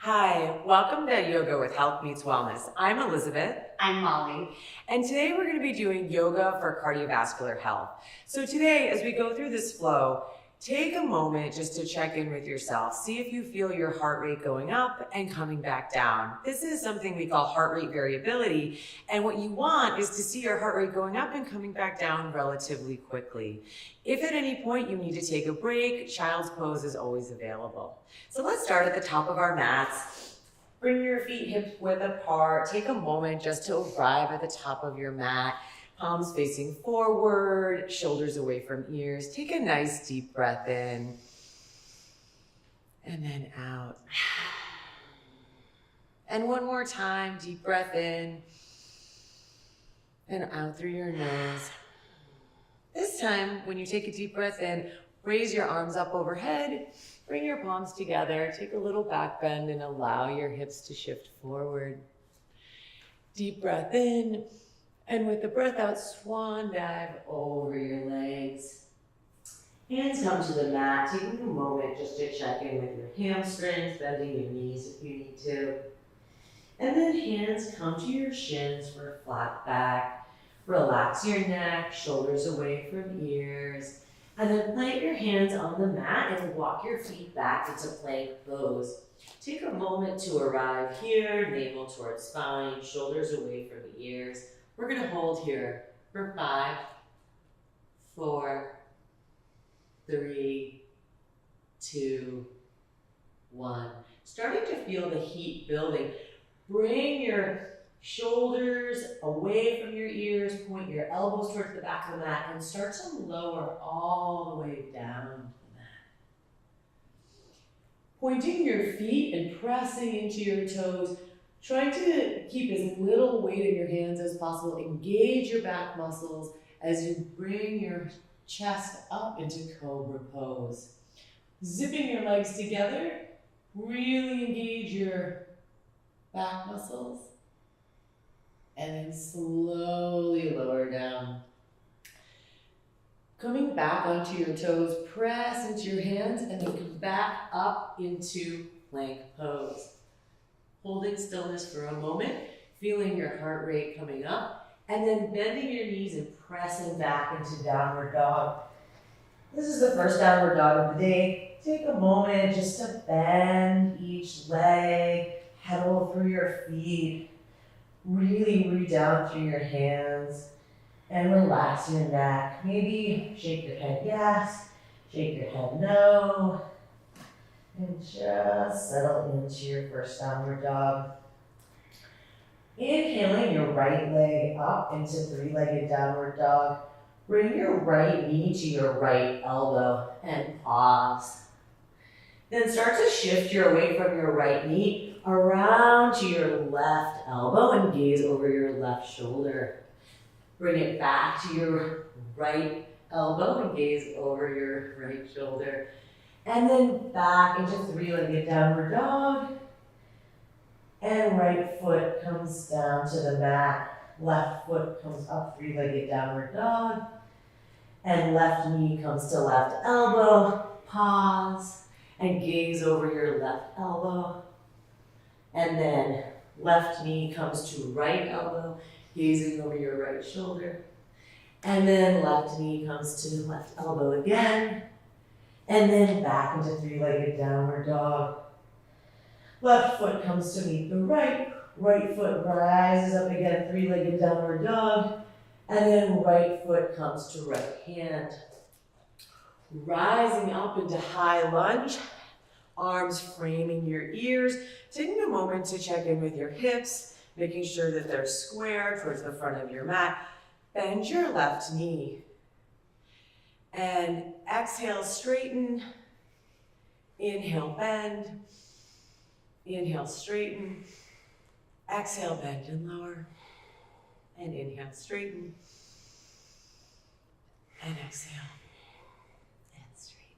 Hi, welcome to Yoga with Health Meets Wellness. I'm Elizabeth. I'm Molly. And today we're going to be doing yoga for cardiovascular health. So today, as we go through this flow, take a moment just to check in with yourself. See if you feel your heart rate going up and coming back down. This is something we call heart rate variability. And what you want is to see your heart rate going up and coming back down relatively quickly. If at any point you need to take a break, child's pose is always available. So let's start at the top of our mats. Bring your feet hip width apart. Take a moment just to arrive at the top of your mat. Palms facing forward, shoulders away from ears. Take a nice deep breath in and then out. And one more time, deep breath in and out through your nose. This time, when you take a deep breath in, raise your arms up overhead, bring your palms together, take a little back bend and allow your hips to shift forward. Deep breath in. And with the breath out, swan dive over your legs. Hands come to the mat, taking a moment just to check in with your hamstrings, bending your knees if you need to. And then hands come to your shins for a flat back. Relax your neck, shoulders away from ears. And then plant your hands on the mat and walk your feet back into plank pose. Take a moment to arrive here, navel towards spine, shoulders away from the ears. We're going to hold here for 5, 4, 3, 2, 1. Starting to feel the heat building. Bring your shoulders away from your ears, point your elbows towards the back of the mat, and start to lower all the way down the mat. Pointing your feet and pressing into your toes. Trying to keep as little weight in your hands as possible. Engage your back muscles as you bring your chest up into cobra pose. Zipping your legs together, really engage your back muscles. And then slowly lower down. Coming back onto your toes, press into your hands and then come back up into plank pose. Holding stillness for a moment, feeling your heart rate coming up, and then bending your knees and pressing back into downward dog. This is the first downward dog of the day. Take a moment just to bend each leg, pedal through your feet, really root down through your hands, and relax your neck. Maybe shake your head yes, shake your head no. And just settle into your first downward dog. Inhaling your right leg up into three-legged downward dog. Bring your right knee to your right elbow and pause. Then start to shift your weight from your right knee around to your left elbow and gaze over your left shoulder. Bring it back to your right elbow and gaze over your right shoulder. And then back into three-legged downward dog. And right foot comes down to the mat. Left foot comes up, three-legged downward dog. And left knee comes to left elbow. Pause and gaze over your left elbow. And then left knee comes to right elbow, gazing over your right shoulder. And then left knee comes to left elbow again. And then back into three-legged downward dog. Left foot comes to meet the right. Right foot rises up again, three-legged downward dog. And then right foot comes to right hand. Rising up into high lunge. Arms framing your ears. Taking a moment to check in with your hips. Making sure that they're square towards the front of your mat. Bend your left knee. And exhale, straighten. Inhale, bend. Inhale, straighten. Exhale, bend and lower. And inhale, straighten. And exhale, and straighten.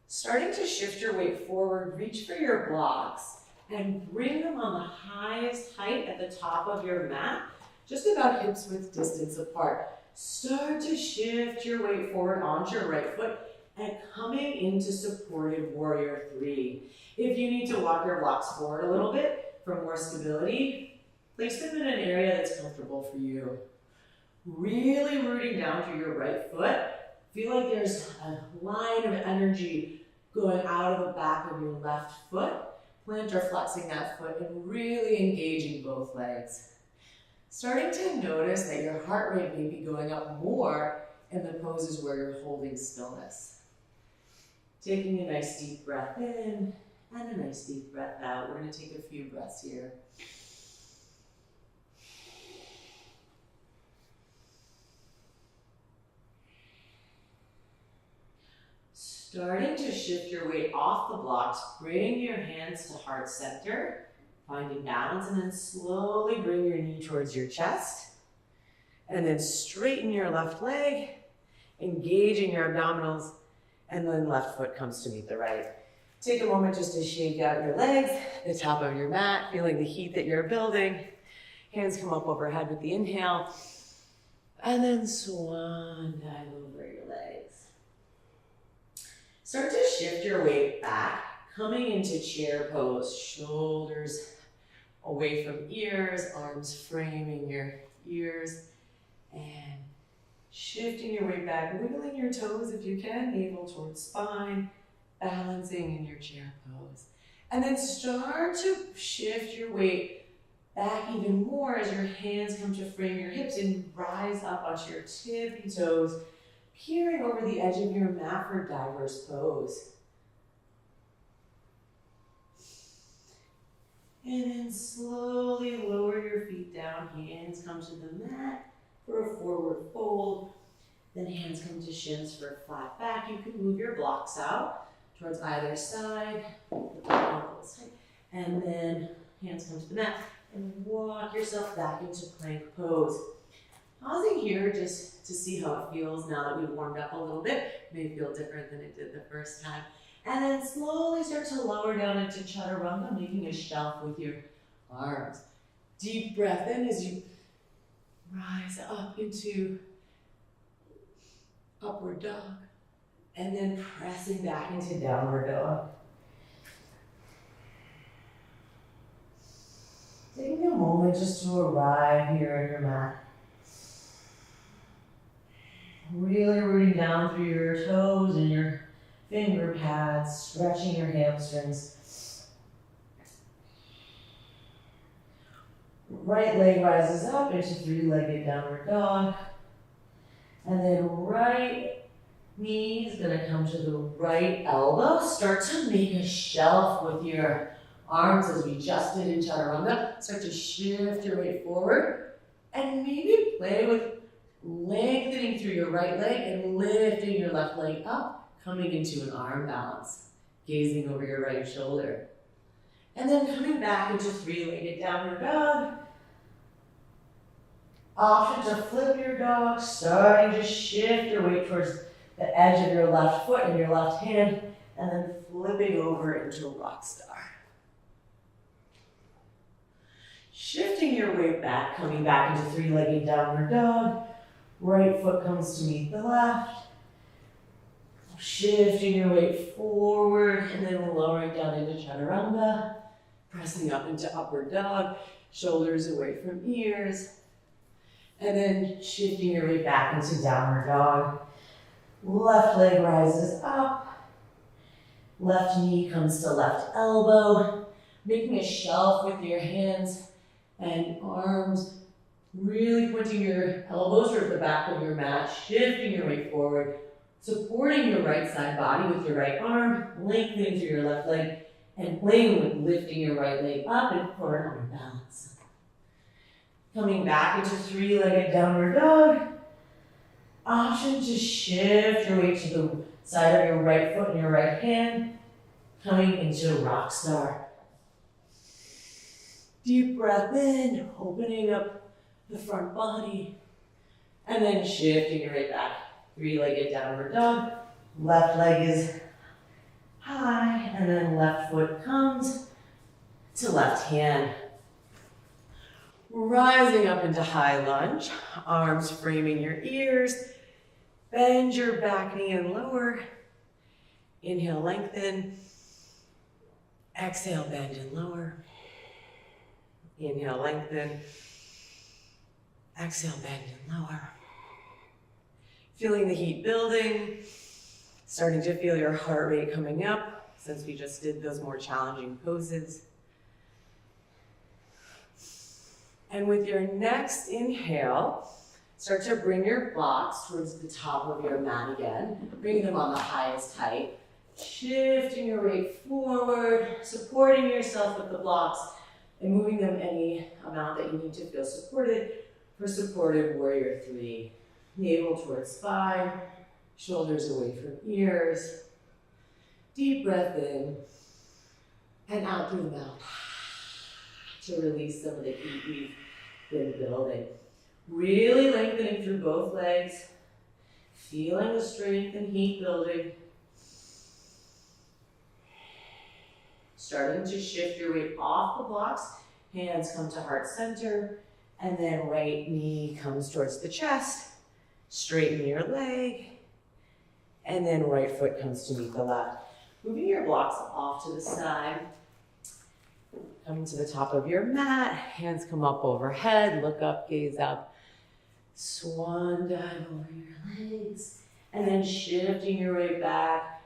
Starting to shift your weight forward, reach for your blocks and bring them on the highest height at the top of your mat, just about hips width distance apart. Start to shift your weight forward onto your right foot and coming into supported warrior 3. If you need to walk your blocks forward a little bit for more stability, place them in an area that's comfortable for you. Really rooting down through your right foot. Feel like there's a line of energy going out of the back of your left foot. Plantar flexing that foot and really engaging both legs. Starting to notice that your heart rate may be going up more in the poses where you're holding stillness. Taking a nice deep breath in and a nice deep breath out. We're going to take a few breaths here. Starting to shift your weight off the blocks, bring your hands to heart center, finding balance, and then slowly bring your knee towards your chest. And then straighten your left leg, engaging your abdominals, and then left foot comes to meet the right. Take a moment just to shake out your legs, the top of your mat, feeling the heat that you're building. Hands come up overhead with the inhale, and then swan dive over your legs. Start to shift your weight back, coming into chair pose, shoulders away from ears, arms framing your ears, and shifting your weight back, wiggling your toes if you can, navel towards spine, balancing in your chair pose. And then start to shift your weight back even more as your hands come to frame your hips and rise up onto your tippy toes, peering over the edge of your mat for diver's pose. And then slowly lower your feet down, hands come to the mat for a forward fold. Then hands come to shins for a flat back. You can move your blocks out towards either side, and then hands come to the mat and walk yourself back into plank pose. Pausing here just to see how it feels now that we've warmed up a little bit. It may feel different than it did the first time. And then slowly start to lower down into chaturanga, making a shelf with your arms. Deep breath in as you rise up into upward dog. And then pressing back into downward dog. Taking a moment just to arrive here on your mat. Really rooting down through your toes and your finger pads, stretching your hamstrings. Right leg rises up into three-legged downward dog. And then right knee is going to come to the right elbow. Start to make a shelf with your arms as we just did in chaturanga. Start to shift your weight forward and maybe play with lengthening through your right leg and lifting your left leg up, coming into an arm balance, gazing over your right shoulder. And then coming back into three-legged downward dog. Option to flip your dog, starting to shift your weight towards the edge of your left foot and your left hand, and then flipping over into rock star. Shifting your weight back, coming back into three-legged downward dog. Right foot comes to meet the left. Shifting your weight forward and then lowering down into chaturanga. Pressing up into upward dog, shoulders away from ears. And then shifting your weight back into downward dog. Left leg rises up. Left knee comes to left elbow. Making a shelf with your hands and arms. Really pointing your elbows towards the back of your mat, shifting your weight forward, supporting your right side body with your right arm, lengthening through your left leg, and playing with lifting your right leg up and for an arm balance. Coming back into three-legged downward dog. Option to shift your weight to the side of your right foot and your right hand, coming into rock star. Deep breath in, opening up the front body, and then shifting your weight back. Three-legged downward dog. Left leg is high, and then left foot comes to left hand. Rising up into high lunge, arms framing your ears. Bend your back knee and lower. Inhale, lengthen. Exhale, bend and lower. Inhale, lengthen. Exhale, bend and lower. Feeling the heat building. Starting to feel your heart rate coming up since we just did those more challenging poses. And with your next inhale, start to bring your blocks towards the top of your mat again. Bring them on the highest height. Shifting your weight forward, supporting yourself with the blocks, and moving them any amount that you need to feel supported for supported warrior 3. Navel towards spine, shoulders away from ears. Deep breath in, and out through the mouth to release some of the heat we've been building. Really lengthening through both legs, feeling the strength and heat building. Starting to shift your weight off the blocks, hands come to heart center, and then right knee comes towards the chest, straighten your leg, and then right foot comes to meet the left. Moving your blocks off to the side, coming to the top of your mat, hands come up overhead, look up, gaze up, swan dive over your legs, and then shifting your weight back,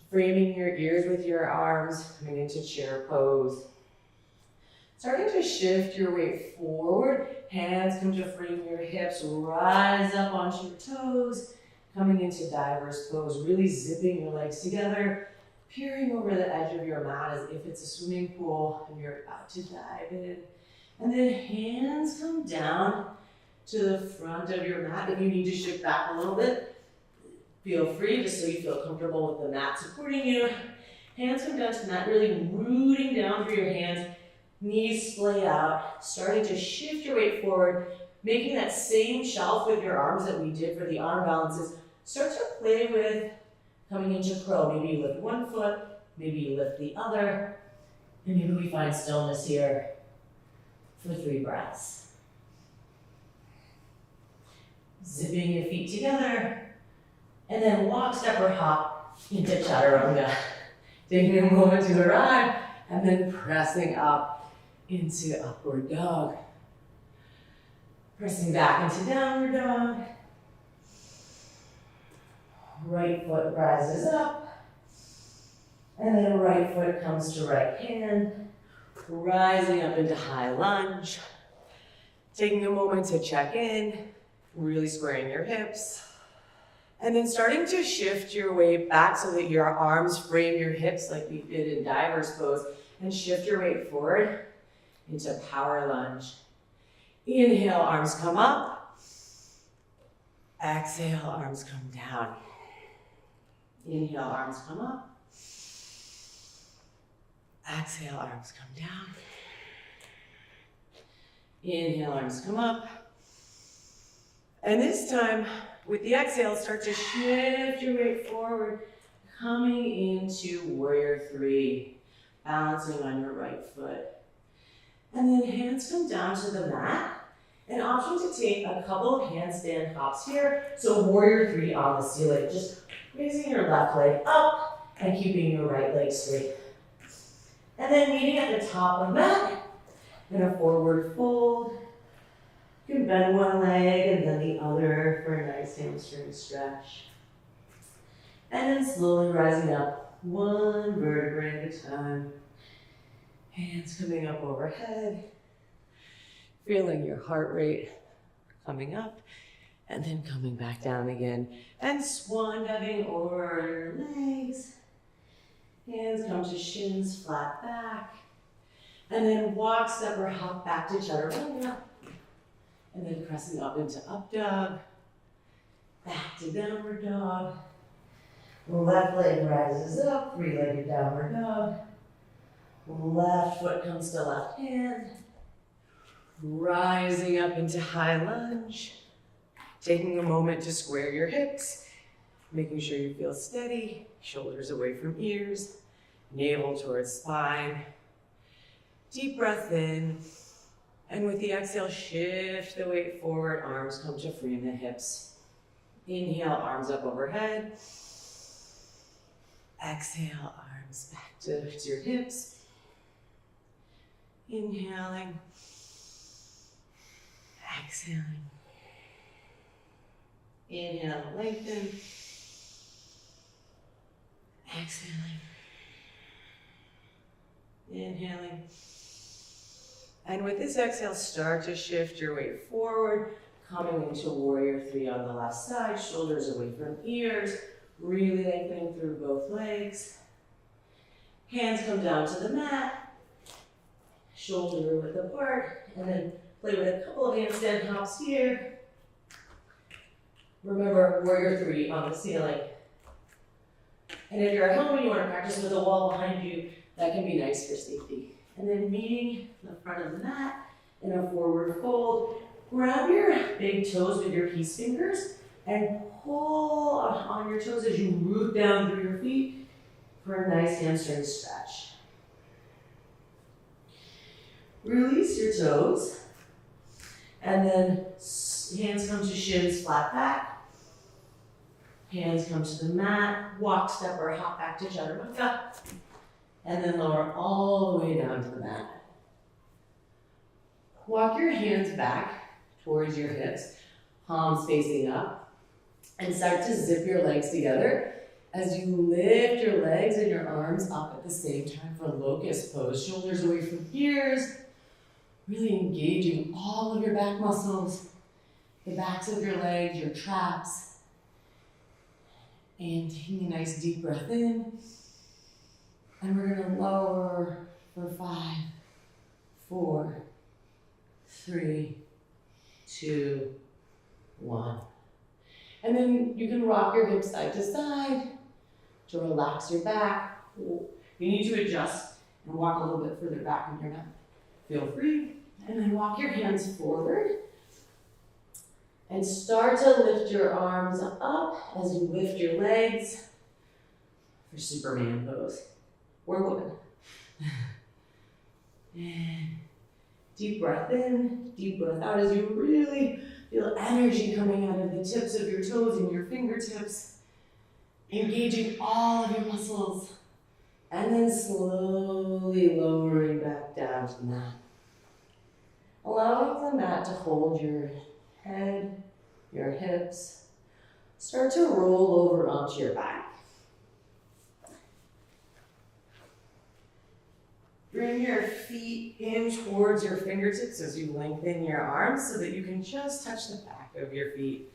framing your ears with your arms, coming into chair pose. Starting to shift your weight forward, hands come to frame your hips, rise up onto your toes, coming into diver's pose, really zipping your legs together, peering over the edge of your mat as if it's a swimming pool and you're about to dive in. And then hands come down to the front of your mat. If you need to shift back a little bit, feel free, just so you feel comfortable with the mat supporting you. Hands come down to the mat, really rooting down through your hands. Knees splay out, starting to shift your weight forward, making that same shelf with your arms that we did for the arm balances. Start to play with coming into crow. Maybe you lift one foot, maybe you lift the other, and maybe we find stillness here for 3 breaths. Zipping your feet together, and then walk, step, or hop into chaturanga. Taking a moment to arrive, and then pressing up into upward dog. Pressing back into downward dog. Right foot rises up, and then right foot comes to right hand, rising up into high lunge. Taking a moment to check in, really squaring your hips. And then starting to shift your weight back so that your arms frame your hips like we did in diver's pose, and shift your weight forward into power lunge. Inhale, arms come up. Exhale, arms come down. Inhale, arms come up. Exhale, arms come down. Inhale, arms come up. And this time, with the exhale, start to shift your weight forward, coming into warrior 3, balancing on your right foot. And then hands come down to the mat. An option to take a couple of handstand hops here. So warrior 3 on the ceiling, just raising your left leg up and keeping your right leg straight. And then meeting at the top of the mat in a forward fold. You can bend one leg and then the other for a nice hamstring stretch. And then slowly rising up, one vertebrae at a time. Hands coming up overhead. Feeling your heart rate coming up and then coming back down again. And swan diving over your legs. Hands come to shins, flat back. And then walk, step, or hop back to chaturanga. And then pressing up into up dog. Back to downward dog. Left leg rises up, 3-legged downward dog. Left foot comes to left hand. Rising up into high lunge. Taking a moment to square your hips. Making sure you feel steady. Shoulders away from ears. Navel towards spine. Deep breath in. And with the exhale, shift the weight forward. Arms come to frame the hips. Inhale, arms up overhead. Exhale, arms back to your hips. Inhaling. Exhaling. Inhale, lengthen. Exhaling. Inhaling. And with this exhale, start to shift your weight forward, coming into warrior three on the left side, shoulders away from ears, really lengthening through both legs. Hands come down to the mat, shoulder width apart, and then play with a couple of handstand hops here. Remember, warrior three on the ceiling. And if you're at home and you want to practice with a wall behind you, that can be nice for safety. And then meeting the front of the mat in a forward fold. Grab your big toes with your peace fingers and pull on your toes as you root down through your feet for a nice hamstring stretch. Release your toes. And then hands come to shins, flat back. Hands come to the mat, walk, step, or hop back to chaturanga. And then lower all the way down to the mat. Walk your hands back towards your hips, palms facing up, and start to zip your legs together as you lift your legs and your arms up at the same time for locust pose. Shoulders away from ears, really engaging all of your back muscles, the backs of your legs, your traps, and taking a nice deep breath in. And we're going to lower for 5, 4, 3, 2, 1. And then you can rock your hips side to side to relax your back. You need to adjust and walk a little bit further back on your mat. Feel free. And then walk your hands forward. And start to lift your arms up as you lift your legs for Superman pose. Or woman. And deep breath in, deep breath out as you really feel energy coming out of the tips of your toes and your fingertips, engaging all of your muscles, and then slowly lowering back down to the mat. Allowing the mat to hold your head, your hips. Start to roll over onto your back. Bring your feet in towards your fingertips as you lengthen your arms so that you can just touch the back of your feet.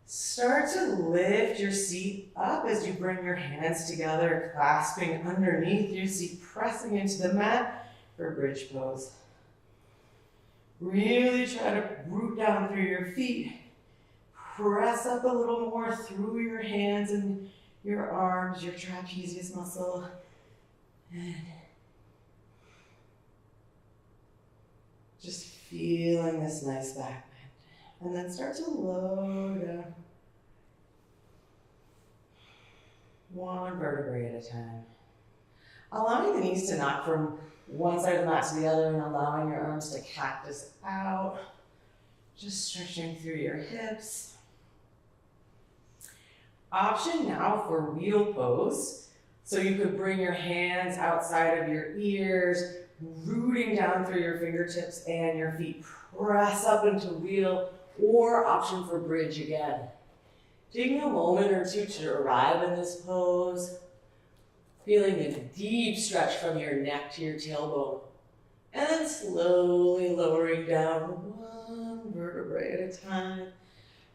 Start to lift your seat up as you bring your hands together, clasping underneath your seat, pressing into the mat for bridge pose. Really try to root down through your feet. Press up a little more through your hands and your arms, your trapezius muscle. And just feeling this nice back bend. And then start to lower down. One vertebrae at a time. Allowing the knees to knock from one side of the mat to the other and allowing your arms to cactus out. Just stretching through your hips. Option now for wheel pose. So you could bring your hands outside of your ears, rooting down through your fingertips and your feet. Press up into wheel, or option for bridge again. Taking a moment or two to arrive in this pose, feeling a deep stretch from your neck to your tailbone, and then slowly lowering down one vertebrae at a time,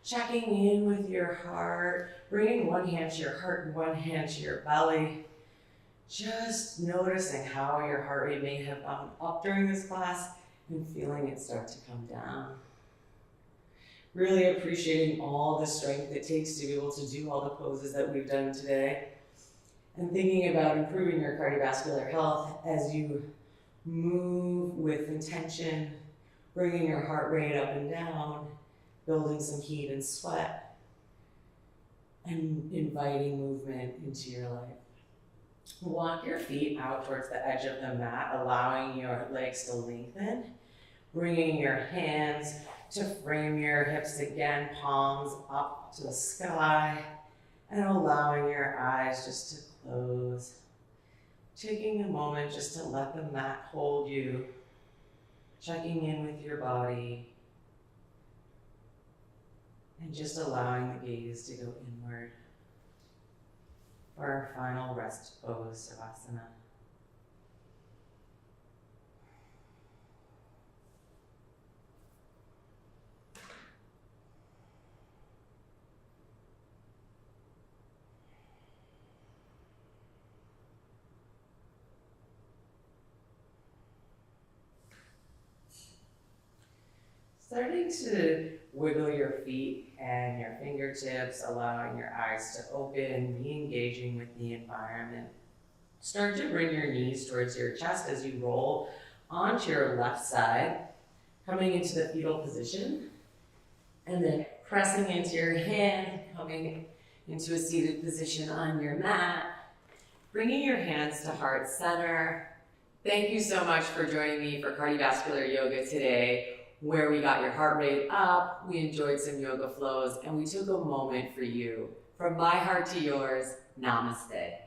checking in with your heart, bringing one hand to your heart and one hand to your belly. Just noticing how your heart rate may have gone up during this class and feeling it start to come down. Really appreciating all the strength it takes to be able to do all the poses that we've done today. And thinking about improving your cardiovascular health as you move with intention, bringing your heart rate up and down, building some heat and sweat, and inviting movement into your life. Walk your feet out towards the edge of the mat, allowing your legs to lengthen, bringing your hands to frame your hips again, palms up to the sky, and allowing your eyes just to close. Taking a moment just to let the mat hold you, checking in with your body, and just allowing the gaze to go inward for our final rest pose, Savasana. Starting to wiggle your feet and your fingertips, allowing your eyes to open, re-engaging with the environment. Start to bring your knees towards your chest as you roll onto your left side, coming into the fetal position, and then pressing into your hand, coming into a seated position on your mat, bringing your hands to heart center. Thank you so much for joining me for cardiovascular yoga today, where we got your heart rate up, we enjoyed some yoga flows, and we took a moment for you. From my heart to yours, namaste.